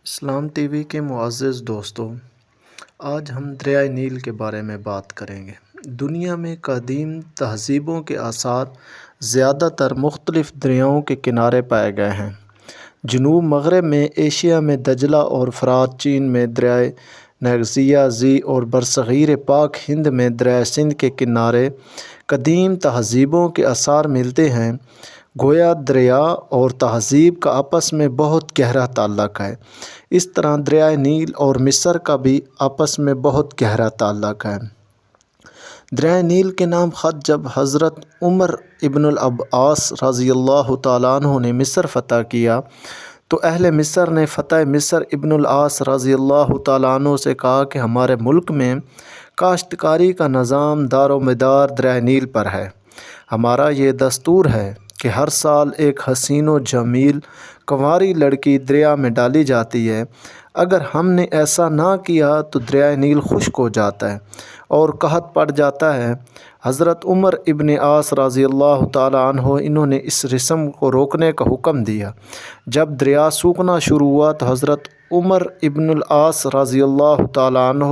اسلام T V کے معزز دوستوں، آج ہم دریائے نیل کے بارے میں بات کریں گے۔ دنیا میں قدیم تہذیبوں کے آثار زیادہ تر مختلف دریاؤں کے کنارے پائے گئے ہیں۔ جنوب مغرب میں ایشیا میں دجلہ اور فرات، چین میں دریائے نیگزی اور برصغیر پاک ہند میں دریائے سندھ کے کنارے قدیم تہذیبوں کے آثار ملتے ہیں۔ گویا دریا اور تہذیب کا آپس میں بہت گہرا تعلق ہے۔ اس طرح دریائے نیل اور مصر کا بھی آپس میں بہت گہرا تعلق ہے۔ دریائے نیل کے نام خط جب حضرت عمر ابن العاص رضی اللہ تعالیٰ عنہ نے مصر فتح کیا تو اہل مصر نے فتح مصر ابن العاص رضی اللہ تعالیٰ عنہ سے کہا کہ ہمارے ملک میں کاشتکاری کا نظام دار و مدار دریائے نیل پر ہے۔ ہمارا یہ دستور ہے کہ ہر سال ایک حسین و جمیل کنواری لڑکی دریا میں ڈالی جاتی ہے۔ اگر ہم نے ایسا نہ کیا تو دریائے نیل خشک ہو جاتا ہے اور قحط پڑ جاتا ہے۔ حضرت عمر ابن عاص رضی اللہ تعالیٰ عنہ انہوں نے اس رسم کو روکنے کا حکم دیا۔ جب دریا سوکھنا شروع ہوا تو حضرت عمر ابن العاص رضی اللہ تعالیٰ عنہ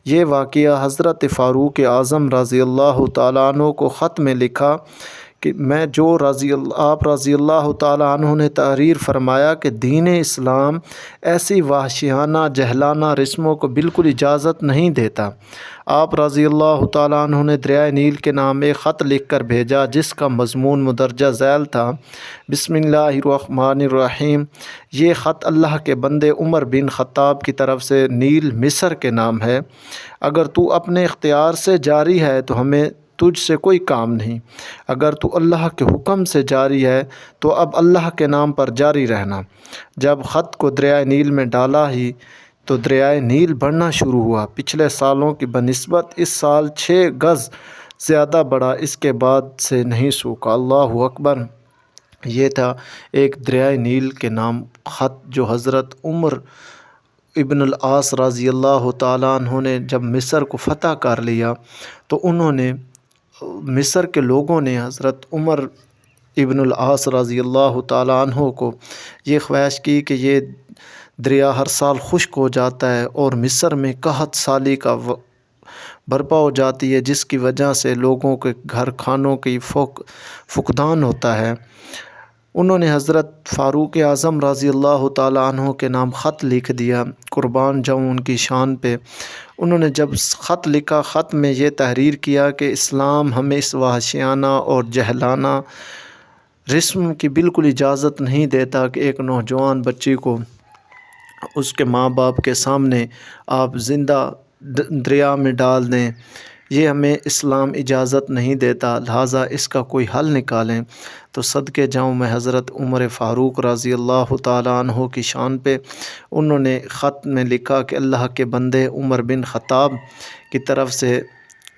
یہ واقعہ حضرت فاروق اعظم رضی اللہ تعالیٰ عنہ کو خط میں لکھا کہ آپ رضی اللہ تعالیٰ عنہ نے تحریر فرمایا کہ دین اسلام ایسی وحشیانہ جہلانہ رسموں کو بالکل اجازت نہیں دیتا۔ آپ رضی اللہ تعالیٰ عنہ نے دریائے نیل کے نام ایک خط لکھ کر بھیجا جس کا مضمون مندرجہ ذیل تھا: بسم اللہ الرحمن الرحیم۔ یہ خط اللہ کے بندے عمر بن خطاب کی طرف سے نیل مصر کے نام ہے۔ اگر تو اپنے اختیار سے جاری ہے تو ہمیں تجھ سے کوئی کام نہیں، اگر تو اللہ کے حکم سے جاری ہے تو اب اللہ کے نام پر جاری رہنا۔ جب خط کو دریائے نیل میں ڈالا ہی تو دریائے نیل بڑھنا شروع ہوا۔ پچھلے سالوں کی بنسبت اس سال 6 گز زیادہ بڑھا، اس کے بعد سے نہیں سوکھا۔ اللہ اکبر۔ یہ تھا ایک دریائے نیل کے نام خط جو حضرت عمر ابن العاص رضی اللہ تعالیٰ عنہ نے جب مصر کو فتح کر لیا تو انہوں نے مصر کے لوگوں نے حضرت عمر ابن العاص رضی اللہ تعالیٰ عنہ کو یہ خواہش کی کہ یہ دریا ہر سال خشک ہو جاتا ہے اور مصر میں قحط سالی کا برپا ہو جاتی ہے، جس کی وجہ سے لوگوں کے گھر کھانوں کی فقدان ہوتا ہے۔ انہوں نے حضرت فاروق اعظم رضی اللہ تعالیٰ عنہ کے نام خط لکھ دیا، قربان جاؤں ان کی شان پہ۔ انہوں نے جب خط لکھا، خط میں یہ تحریر کیا کہ اسلام ہمیں اس وحشیانہ اور جہلانہ رسم کی بالکل اجازت نہیں دیتا کہ ایک نوجوان بچی کو اس کے ماں باپ کے سامنے آپ زندہ دریا میں ڈال دیں۔ یہ ہمیں اسلام اجازت نہیں دیتا، لہٰذا اس کا کوئی حل نکالیں۔ تو صدقے جاؤں میں حضرت عمر فاروق رضی اللہ تعالیٰ عنہ کی شان پہ انہوں نے خط میں لکھا کہ اللہ کے بندے عمر بن خطاب کی طرف سے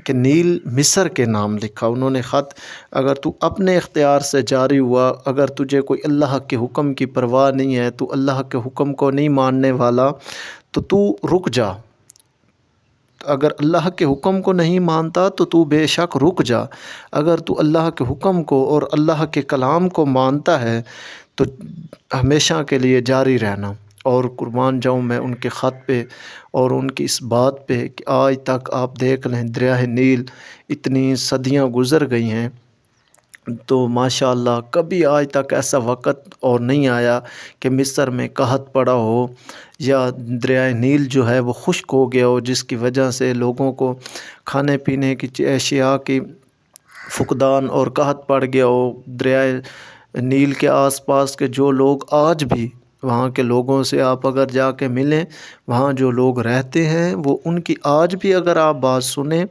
کہ نیل مصر کے نام لکھا۔ انہوں نے خط: اگر تو اپنے اختیار سے جاری ہوا، اگر تجھے کوئی اللہ کے حکم کی پرواہ نہیں ہے، تو اللہ کے حکم کو نہیں ماننے والا، تو رک جا۔ اگر اللہ کے حکم کو نہیں مانتا تو بے شک رک جا۔ اگر تو اللہ کے حکم کو اور اللہ کے کلام کو مانتا ہے تو ہمیشہ کے لیے جاری رہنا۔ اور قربان جاؤں میں ان کے خط پہ اور ان کی اس بات پہ کہ آج تک آپ دیکھ لیں دریائے نیل اتنی صدیاں گزر گئی ہیں تو ماشاءاللہ کبھی آج تک ایسا وقت اور نہیں آیا کہ مصر میں قحط پڑا ہو یا دریائے نیل جو ہے وہ خشک ہو گیا ہو، جس کی وجہ سے لوگوں کو کھانے پینے کی اشیاء کی فقدان اور قحط پڑ گیا ہو۔ دریائے نیل کے آس پاس کے جو لوگ آج بھی وہاں کے لوگوں سے آپ اگر جا کے ملیں، وہاں جو لوگ رہتے ہیں وہ ان کی آج بھی اگر آپ بات سنیں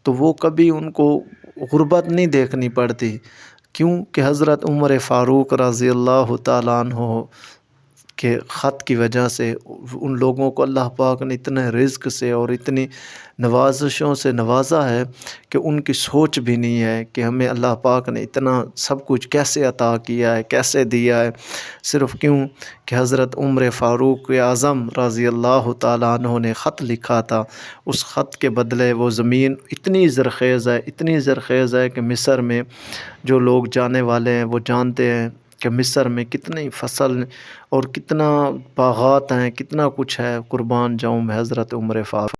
تو وہ کبھی ان کو غربت نہیں دیکھنی پڑتی۔ کیوں کہ حضرت عمر فاروق رضی اللہ تعالیٰ عنہ کے خط کی وجہ سے ان لوگوں کو اللہ پاک نے اتنے رزق سے اور اتنی نوازشوں سے نوازا ہے کہ ان کی سوچ بھی نہیں ہے کہ ہمیں اللہ پاک نے اتنا سب کچھ کیسے عطا کیا ہے، کیسے دیا ہے، صرف کیوں کہ حضرت عمر فاروق اعظم رضی اللہ تعالیٰ عنہ نے خط لکھا تھا۔ اس خط کے بدلے وہ زمین اتنی زرخیز ہے، اتنی زرخیز ہے کہ مصر میں جو لوگ جانے والے ہیں وہ جانتے ہیں کہ کہ مصر میں کتنی فصل اور کتنا باغات ہیں، کتنا کچھ ہے، قربان جاؤں میں حضرت عمر فاروق